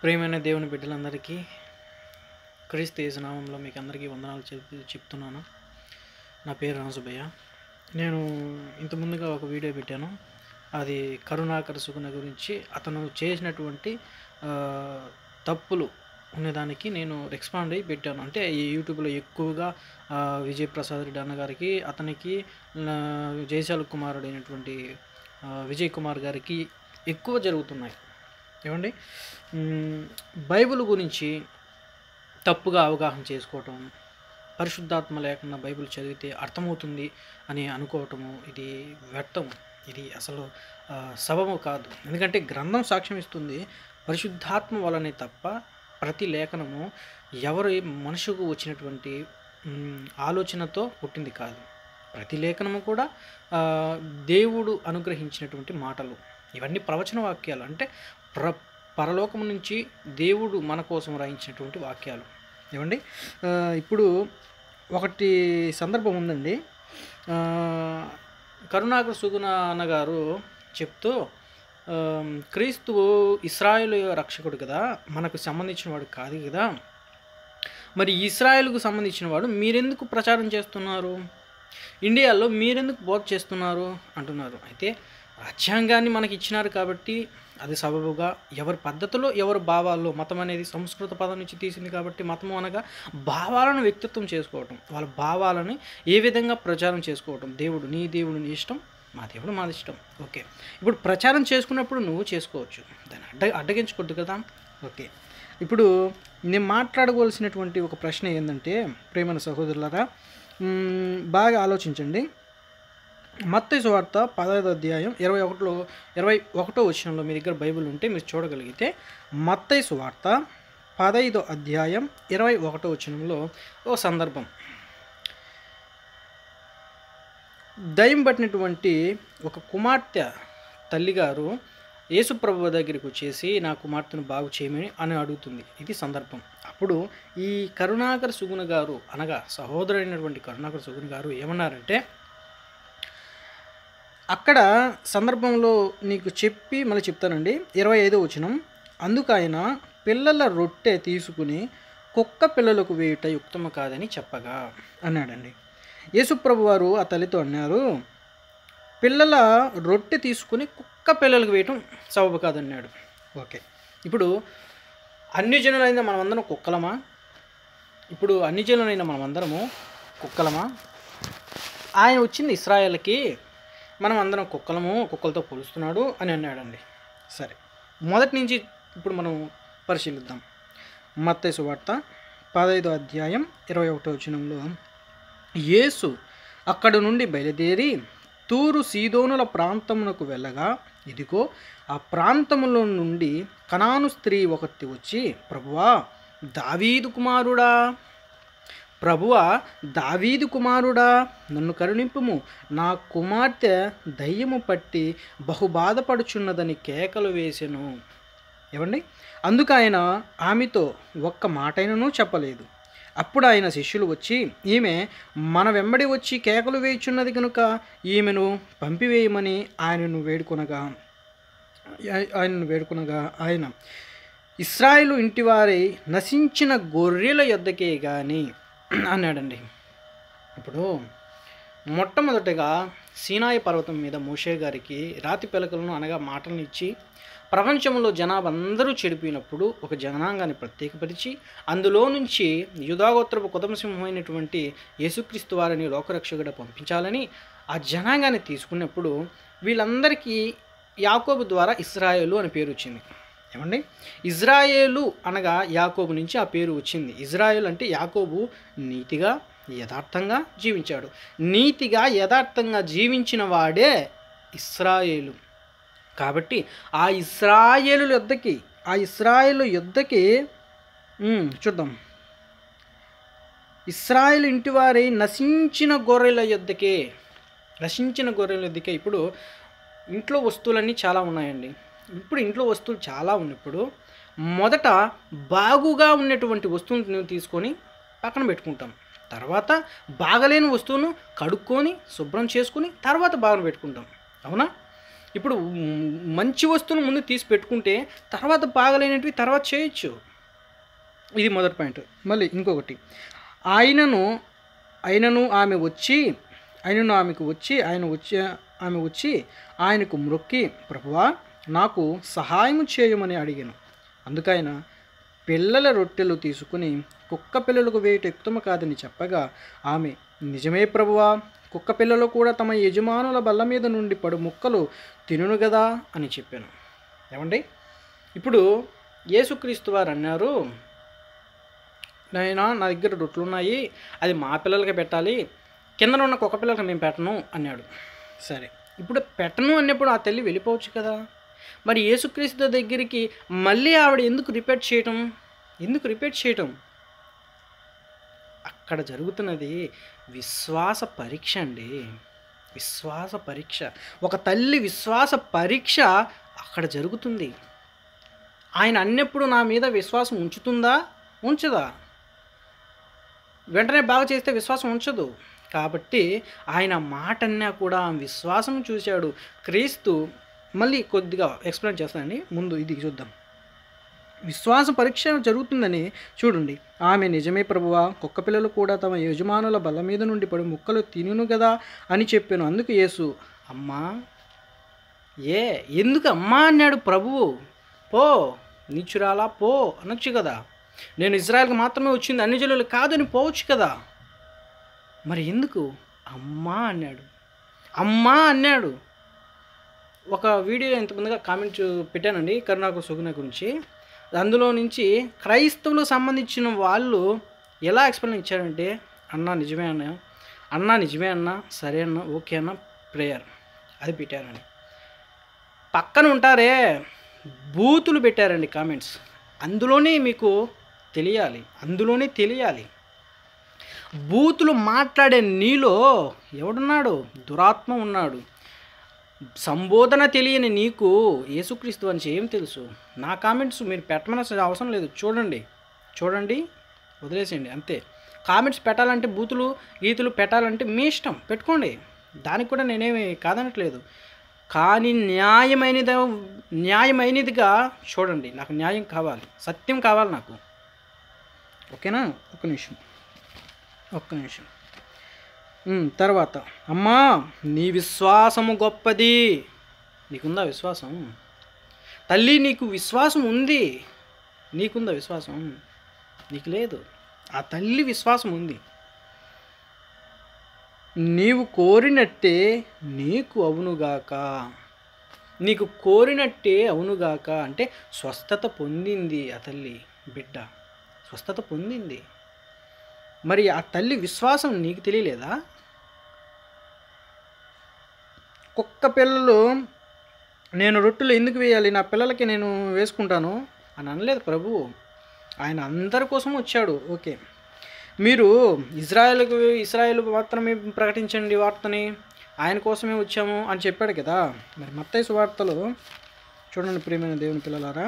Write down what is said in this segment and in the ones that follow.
ప్రియమైన దేవుని బిడ్డలందరికీ క్రీస్తు యేసు నామంలో మీకు అందరికీ వందనాలు చెప్తున్నాను. నా పేరు రాజుబయ్య. నేను ఇంత ముందుగా ఒక వీడియో పెట్టాను. అది కరుణాకర సుగుణ గురించి అతను చేసినటువంటి తప్పులు ఉన్నదానికి నేను రెస్పాండ్ అయ్యి పెట్టాను. అంటే ఈ యూట్యూబ్లో ఎక్కువగా విజయ్ ప్రసాద్ రెడ్డి అన్నగారికి, అతనికి జయశాల కుమారుడు అయినటువంటి విజయ్ కుమార్ గారికి ఎక్కువ జరుగుతున్నాయి. ఏమండి, బైబిల్ గురించి తప్పుగా అవగాహన చేసుకోవటం, పరిశుద్ధాత్మ లేకుండా బైబిల్ చదివితే అర్థమవుతుంది అని అనుకోవటము, ఇది వ్యర్థం. ఇది అసలు సబబు కాదు. ఎందుకంటే గ్రంథం సాక్ష్యం ఇస్తుంది, పరిశుద్ధాత్మ వలనే తప్ప ప్రతి లేఖనము ఎవరి మనసుకు వచ్చినటువంటి ఆలోచనతో పుట్టింది కాదు. ప్రతి లేఖనము కూడా దేవుడు అనుగ్రహించినటువంటి మాటలు. ఇవన్నీ ప్రవచన వాక్యాలు, అంటే పరలోకం నుంచి దేవుడు మన కోసం రాయించినటువంటి వాక్యాలు. ఏమండి, ఇప్పుడు ఒకటి సందర్భం ఉందండి. కరుణాకర సుగుణ అన్నగారు చెప్తూ, క్రీస్తువు ఇశ్రాయేలు రక్షకుడు కదా, మనకు సంబంధించిన వాడు కాదు కదా, మరి ఇశ్రాయేలుకు సంబంధించిన వాడు మీరెందుకు ప్రచారం చేస్తున్నారు, ఇండియాలో మీరెందుకు బోధ చేస్తున్నారు అంటున్నారు. అయితే రాజ్యాంగాన్ని మనకి ఇచ్చినారు కాబట్టి అది సబబుగా, ఎవరి పద్ధతిలో ఎవరి భావాల్లో, మతం అనేది సంస్కృత పదం నుంచి తీసింది కాబట్టి మతం అనగా భావాలను వ్యక్తిత్వం చేసుకోవటం, వాళ్ళ భావాలని ఏ విధంగా ప్రచారం చేసుకోవటం. దేవుడు నీ దేవుడు నీ ఇష్టం, మా దేవుడు మాది ఇష్టం. ఓకే, ఇప్పుడు ప్రచారం చేసుకున్నప్పుడు నువ్వు చేసుకోవచ్చు, దాన్ని అడ్డగించకూడదు కదా. ఓకే, ఇప్పుడు నేను మాట్లాడవలసినటువంటి ఒక ప్రశ్న ఏంటంటే, ప్రేమైన సహోదరులారా, బాగా ఆలోచించండి. మత్తయి సువార్త 15వ అధ్యాయం 21వ వచనంలో మీ దగ్గర బైబిల్ ఉంటే మీరు చూడగలిగితే, మత్తయి సువార్త 15వ అధ్యాయం 21వ వచనంలో ఒక సందర్భం. దయ్యం పట్టినటువంటి ఒక కుమార్తె తల్లిగారు యేసుప్రభువు దగ్గరికి వచ్చేసి నా కుమార్తెను బాగు చేయమని అని అడుగుతుంది. ఇది సందర్భం. అప్పుడు ఈ కరుణాకర సుగుణ గారు, అనగా సహోదరుడైనటువంటి కరుణాకర సుగుణ గారు ఏమన్నారంటే, అక్కడ సందర్భంలో నీకు చెప్పి మళ్ళీ చెప్తానండి. 25వ వచనం, అందుకు ఆయన పిల్లల రొట్టె తీసుకుని కుక్క పిల్లలకు వేయుట యుక్తము కాదని చెప్పగా అన్నాడండి. యేసుప్రభు వారు ఆ తల్లితో అన్నారు, పిల్లల రొట్టె తీసుకుని కుక్క పిల్లలకు వేయటం సబబు కాదన్నాడు. ఓకే, ఇప్పుడు అన్ని జనులైన మనమందరం కుక్కలమా? ఇప్పుడు అన్ని జనులైన మనమందరము కుక్కలమా? ఆయన వచ్చింది ఇశ్రాయేలుకి, మనం అందరం కుక్కలతో పోలుస్తున్నాడు అని అన్నాడండి. సరే, మొదటి నుంచి ఇప్పుడు మనం పరిశీలిద్దాం. మత్తయి సువార్త 15వ అధ్యాయం 21వ వచనంలో, యేసు అక్కడి నుండి బయలుదేరి తూరు సీదోనుల ప్రాంతమునకు వెళ్ళగా, ఇదిగో ఆ ప్రాంతములో నుండి కనాను స్త్రీ ఒకటి వచ్చి, ప్రభువా దావీదు కుమారుడా నన్ను కరుణింపుము, నా కుమార్తె దయ్యము పట్టి బహు బాధపడుచున్నదని కేకలు వేసెను. ఏమండి, అందుకు ఆయన ఆమెతో ఒక్క మాటైనను చెప్పలేదు. అప్పుడు ఆయన శిష్యులు వచ్చి, ఈమె మన వెంబడి వచ్చి కేకలు వేయుచున్నది కనుక ఈమెను పంపివేయమని ఆయనను వేడుకొనగా ఆయన ఇశ్రాయేలు ఇంటివారై నశించిన గొర్రెల యొద్దకే గాని అన్నాడండి. ఇప్పుడు మొట్టమొదటిగా సీనాయి పర్వతం మీద మోషే గారికి రాతి పిలకలను అనగా మాటలను ఇచ్చి, ప్రపంచంలో జనాభా అందరూ చెడిపోయినప్పుడు ఒక జనాంగాన్ని ప్రత్యేకపరిచి అందులో నుంచి యూదాగోత్రపు కుటుంబసింహమైనటువంటి యేసుక్రీస్తు వారిని లోకరక్షకుడు పంపించాలని ఆ జనాంగాన్ని తీసుకున్నప్పుడు వీళ్ళందరికీ యాకోబు ద్వారా ఇశ్రాయేలు అని పేరు వచ్చింది. ఏమండి, ఇజ్రాయేలు అనగా యాకోబు నుంచి ఆ పేరు వచ్చింది. ఇజ్రాయేల్ అంటే యాకోబు నీతిగా యథార్థంగా జీవించాడు. నీతిగా యథార్థంగా జీవించిన వాడే ఇశ్రాయేలు. కాబట్టి ఆ ఇశ్రాయేలు యొద్దకి చూద్దాం. ఇశ్రాయేలు ఇంటివారి నశించిన గొర్రెల యొద్దకే. ఇప్పుడు ఇంట్లో వస్తువులన్నీ చాలా ఉన్నాయండి. ఇప్పుడు ఇంట్లో వస్తువులు చాలా ఉన్నప్పుడు మొదట బాగుగా ఉన్నటువంటి వస్తువును తీసుకొని పక్కన పెట్టుకుంటాం. తర్వాత బాగలేని వస్తువును కడుక్కొని శుభ్రం చేసుకుని తర్వాత బాగా పెట్టుకుంటాం. అవునా? ఇప్పుడు మంచి వస్తువును ముందు తీసి పెట్టుకుంటే తర్వాత బాగలేనివి తర్వాత చేయొచ్చు. ఇది మొదటి పాయింట్. మళ్ళీ ఇంకొకటి, ఆయనను ఆయనను ఆమె వచ్చి ఆయనను ఆమెకు వచ్చి ఆమె వచ్చి ఆయనకు మ్రొక్కి, ప్రభువా నాకు సహాయం చేయమని అడిగాను. అందుకైన పిల్లల రొట్టెలు తీసుకుని కుక్క పిల్లలకు వేయుట యుక్తము కాదని చెప్పగా ఆమె, నిజమే ప్రభువా, కుక్క పిల్లలు కూడా తమ యజమానుల బల్ల మీద నుండి పడు ముక్కలు తినును కదా అని చెప్పాను. ఏమండి, ఇప్పుడు యేసుక్రీస్తు వారు అన్నారు, నాయనా నా దగ్గర రొట్టెలు ఉన్నాయి, అది మా పిల్లలకి పెట్టాలి, కింద ఉన్న కుక్క పిల్లలకి మేము పెట్టను అన్నాడు. సరే, ఇప్పుడు పెట్టను అన్నప్పుడు ఆ తల్లి వెళ్ళిపోవచ్చు కదా. మరి యేసుక్రీస్తు దగ్గరికి మళ్ళీ ఆవిడ ఎందుకు రిపీట్ చేయటం? అక్కడ జరుగుతున్నది విశ్వాస పరీక్ష అండి. విశ్వాస పరీక్ష, ఒక తల్లి విశ్వాస పరీక్ష అక్కడ జరుగుతుంది. ఆయన అన్నప్పుడు నా మీద విశ్వాసం ఉంచదా? వెంటనే బాగా చేస్తే విశ్వాసం ఉంచదు. కాబట్టి ఆయన మాట అన్నా కూడా విశ్వాసం చూశాడు క్రీస్తు. మళ్ళీ కొద్దిగా ఎక్స్ప్లెయిన్ చేస్తానండి, ముందు ఇది చూద్దాం. విశ్వాస పరీక్ష జరుగుతుందని చూడండి. ఆమె, నిజమే ప్రభువా, కుక్క పిల్లలు కూడా తమ యజమానుల బల్ల మీద నుండి పడి ముక్కలు తినును కదా అని చెప్పాను. అందుకు యేసు, అమ్మా, ఎందుకు అమ్మా అన్నాడు ప్రభువు? పో, నీచురాలా పో అనొచ్చు కదా. నేను ఇజ్రాయెల్కి మాత్రమే వచ్చింది, అన్ని జనులకు కాదని పోవచ్చు కదా. మరి ఎందుకు అమ్మా అన్నాడు? ఒక వీడియో ఇంతకుముందుగా కామెంట్ పెట్టానండి కరుణాకర్ సుగుణ గురించి. అందులో నుంచి క్రైస్తవులకు సంబంధించిన వాళ్ళు ఎలా ఎక్స్ప్లెయిన్ ఇచ్చారంటే, అన్నా నిజమే అన్న, సరే అన్న, ఓకే అన్న, ప్రేయర్ అది పెట్టారండి. పక్కన ఉంటారే బూతులు పెట్టారండి కామెంట్స్. అందులోనే తెలియాలి. బూతులు మాట్లాడే నీలో ఎవడున్నాడు? దురాత్మ ఉన్నాడు. సంబోధన తెలియని నీకు యేసుక్రీస్తు అని ఏం తెలుసు? నా కామెంట్స్ మీరు పెట్టమని అవసరం లేదు. చూడండి, వదిలేసేయండి అంతే. కామెంట్స్ పెట్టాలంటే బూతులు గీతులు పెట్టాలంటే మీ ఇష్టం, పెట్టుకోండి. దానికి కూడా నేనేమి కాదనట్లేదు. కానీ న్యాయమైనదిగా చూడండి. నాకు న్యాయం కావాలి, సత్యం కావాలి నాకు. ఓకేనా? ఒక్క నిమిషం. తర్వాత, అమ్మా నీ విశ్వాసము గొప్పది. నీకుందా విశ్వాసం? తల్లి, నీకు విశ్వాసం ఉంది. నీకుందా విశ్వాసం? నీకు లేదు. ఆ తల్లి విశ్వాసం ఉంది. నీవు కోరినట్టే నీకు అవునుగాక. అంటే స్వస్థత పొందింది ఆ తల్లి, బిడ్డ స్వస్థత పొందింది. మరి ఆ తల్లి విశ్వాసం నీకు తెలియలేదా? కుక్క పిల్లలు నేను రొట్టెలు ఎందుకు వేయాలి, నా పిల్లలకి నేను వేసుకుంటాను అని అనలేదు ప్రభువు. ఆయన అందరి కోసం వచ్చాడు. ఓకే, మీరు ఇశ్రాయేలు మాత్రమే ప్రకటించండి వార్తని, ఆయన కోసమే వచ్చాము అని చెప్పాడు కదా. మరి మత్తయి సువార్తలో చూడండి ప్రియమైన దేవుని పిల్లలారా,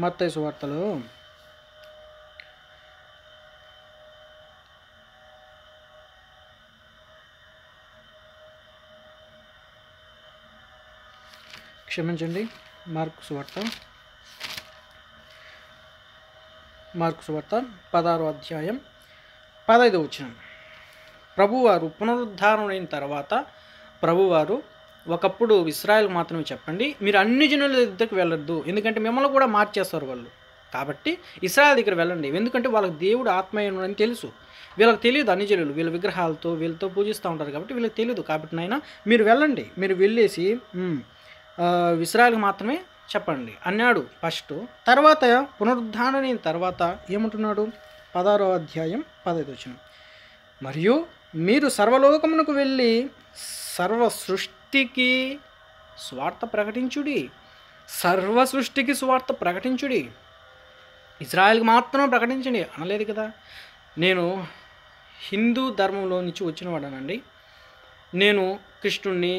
మత్తయి సువార్తలో క్షమించండి, మార్కు సువార్త 16వ అధ్యాయం 15వ వచనం. ప్రభువారు పునరుద్ధారణైన తర్వాత ప్రభువారు, ఒకప్పుడు ఇశ్రాయేల్ మాత్రమే చెప్పండి, మీరు అన్ని జనుల దగ్గరికి వెళ్ళొద్దు, ఎందుకంటే మిమ్మల్ని కూడా మార్చేస్తారు వాళ్ళు. కాబట్టి ఇశ్రాయేల్ దగ్గర వెళ్ళండి, ఎందుకంటే వాళ్ళకి దేవుడు ఆత్మీయుడని తెలుసు. వీళ్ళకి తెలియదు, అన్ని జనులు వీళ్ళ విగ్రహాలతో వీళ్ళతో పూజిస్తూ ఉంటారు కాబట్టి వీళ్ళకి తెలియదు. కాబట్టి నాయన మీరు వెళ్ళండి, మీరు వెళ్ళేసి ఇశ్రాయేల్కి మాత్రమే చెప్పండి అన్నాడు ఫస్ట్. తర్వాత పునరుద్ధారణైన తర్వాత ఏమంటున్నాడు? 16వ అధ్యాయం 15వ వచనం. మరియు మీరు సర్వలోకమునకు వెళ్ళి సర్వ సృష్టికి స్వార్థ ప్రకటించుడి. ఇజ్రాయెల్కి మాత్రం ప్రకటించండి అనలేదు కదా. నేను హిందూ ధర్మంలో నుంచి వచ్చినవాడనండి. నేను కృష్ణుణ్ణి,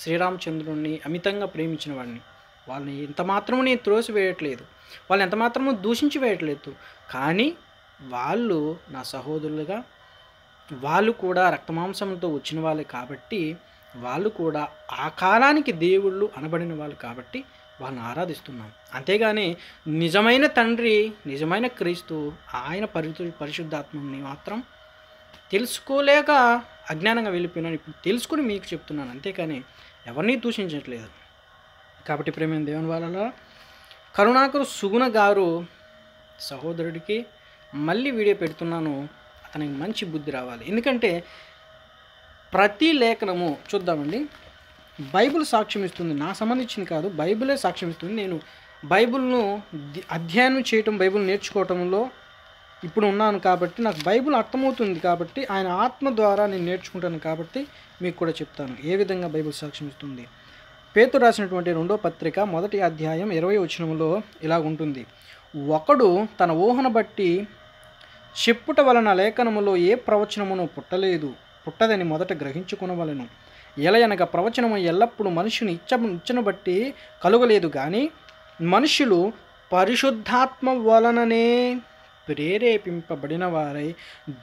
శ్రీరామచంద్రుణ్ణి అమితంగా ప్రేమించిన వాడిని. వాళ్ళని ఎంత మాత్రము నేను త్రోసివేయట్లేదు, వాళ్ళని ఎంత మాత్రము దూషించి వేయట్లేదు. కానీ వాళ్ళు నా సహోదరులుగా, వాళ్ళు కూడా రక్తమాంసంతో వచ్చిన వాళ్ళే కాబట్టి, వాళ్ళు కూడా ఆ కాలానికి దేవుళ్ళు అనబడిన వాళ్ళు కాబట్టి వాళ్ళని ఆరాధిస్తున్నాం. అంతేగాని నిజమైన తండ్రి, నిజమైన క్రీస్తు, ఆయన పరిశుద్ధాత్మని మాత్రం తెలుసుకోలేక అజ్ఞానంగా వెళ్ళిపోయినాను. ఇప్పుడు తెలుసుకుని మీకు చెప్తున్నాను, అంతేకాని ఎవరిని దూషించట్లేదు. కాబట్టి ప్రేమైన దేవుని వాళ్ళ కరుణాకర్ సుగుణ గారు సహోదరుడికి మళ్ళీ వీడియో పెడుతున్నాను. అతనికి మంచి బుద్ధి రావాలి. ఎందుకంటే ప్రతి లేఖనము చూద్దామండి, బైబిల్ సాక్ష్యం ఇస్తుంది. నాకు సంబంధించింది కాదు, బైబిలే సాక్ష్యం ఇస్తుంది. నేను బైబిల్ను అధ్యయనం చేయటం, బైబిల్ నేర్చుకోవటంలో ఇప్పుడు ఉన్నాను కాబట్టి నాకు బైబిల్ అర్థమవుతుంది. కాబట్టి ఆయన ఆత్మ ద్వారా నేను నేర్చుకుంటాను కాబట్టి మీకు కూడా చెప్తాను ఏ విధంగా బైబిల్ సాక్ష్యం ఇస్తుంది. పేతురు రాసినటువంటి 2వ పత్రిక 1వ అధ్యాయం 20వ వచనంలో ఇలా ఉంటుంది: ఒకడు తన ఊహను బట్టి చెప్పుట వలన లేఖనములో ఏ ప్రవచనమును పుట్టదని మొదట గ్రహించుకొనవలెను. ఎలయనగా ప్రవచనము ఎల్లప్పుడూ మనుషుని ఇచ్చను బట్టి కలుగలేదు, కానీ మనుషులు పరిశుద్ధాత్మ వలననే ప్రేరేపింపబడిన వారై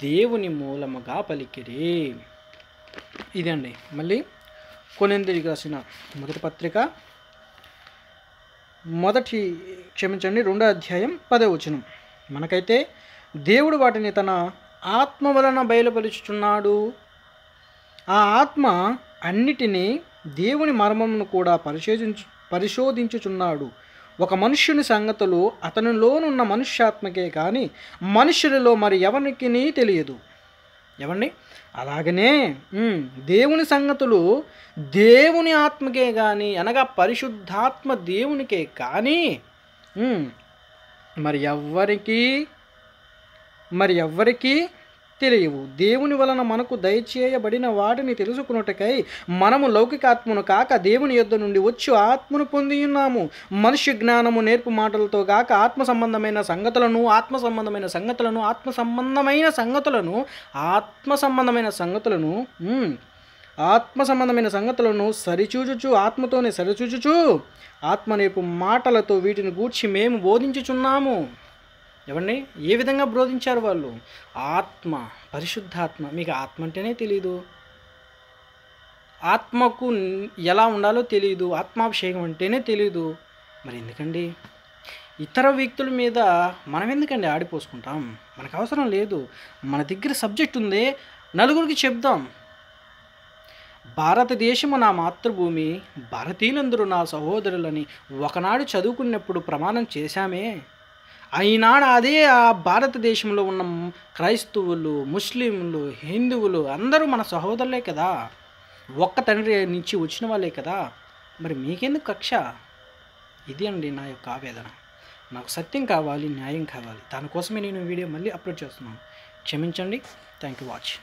దేవుని మూలముగా పలికిరి. ఇదండి. మళ్ళీ కొరింథీయులకు రాసిన మొదటి పత్రిక 2వ అధ్యాయం 10వ వచనం: మనకైతే దేవుడు వాటిని తన ఆత్మ వలన బయలుపరుచుచున్నాడు. ఆ ఆత్మ అన్నిటినీ, దేవుని మర్మమును కూడా పరిశోధించుచున్నాడు. ఒక మనుష్యుని సంగతులు అతనిలోనున్న మనుష్యాత్మకే కానీ మనుషులలో మరి ఎవరికి తెలియదు. ఏమండి? అలాగనే దేవుని సంగతులు దేవుని ఆత్మకే కానీ, అనగా పరిశుద్ధాత్మ దేవునికే కానీ మరి ఎవ్వరికీ తెలియవు. దేవుని వలన మనకు దయచేయబడిన వాటిని తెలుసుకున్నట్టుకై మనము లౌకికాత్మను కాక దేవుని యొద్ద నుండి వచ్చి ఆత్మను పొంది ఉన్నాము. మనుష్య జ్ఞానము నేర్పు మాటలతో కాక ఆత్మ సంబంధమైన సంగతులను ఆత్మతోనే సరిచూచుచు ఆత్మ నేర్పు మాటలతో వీటిని గూర్చి మేము బోధించుచున్నాము. ఏమండి? ఏ విధంగా బోధించారు వాళ్ళు? ఆత్మ, పరిశుద్ధాత్మ. మీకు ఆత్మ అంటేనే తెలీదు, ఆత్మకు ఎలా ఉండాలో తెలియదు, ఆత్మాభిషేకం అంటేనే తెలీదు. మరి ఎందుకండి ఇతర వ్యక్తుల మీద మనం ఎందుకండి ఆడిపోసుకుంటాం? మనకు అవసరం లేదు. మన దగ్గర సబ్జెక్ట్ ఉంది, నలుగురికి చెప్దాం. భారతదేశము నా మాతృభూమి, భారతీయులందరూ నా సహోదరులని ఒకనాడు చదువుకున్నప్పుడు ప్రమాణం చేశామే. ఈనాడు అదే ఆ భారతదేశంలో ఉన్న క్రైస్తవులు, ముస్లింలు, హిందువులు అందరూ మన సహోదరులే కదా, ఒక్క తండ్రి నుంచి వచ్చిన వాళ్ళే కదా. మరి మీకెందుకు కక్ష? ఇది అండి నా యొక్క ఆవేదన. నాకు సత్యం కావాలి, న్యాయం కావాలి. దానికోసమే నేను వీడియో మళ్ళీ అప్లోడ్ చేస్తున్నాను. క్షమించండి. Thank you watch.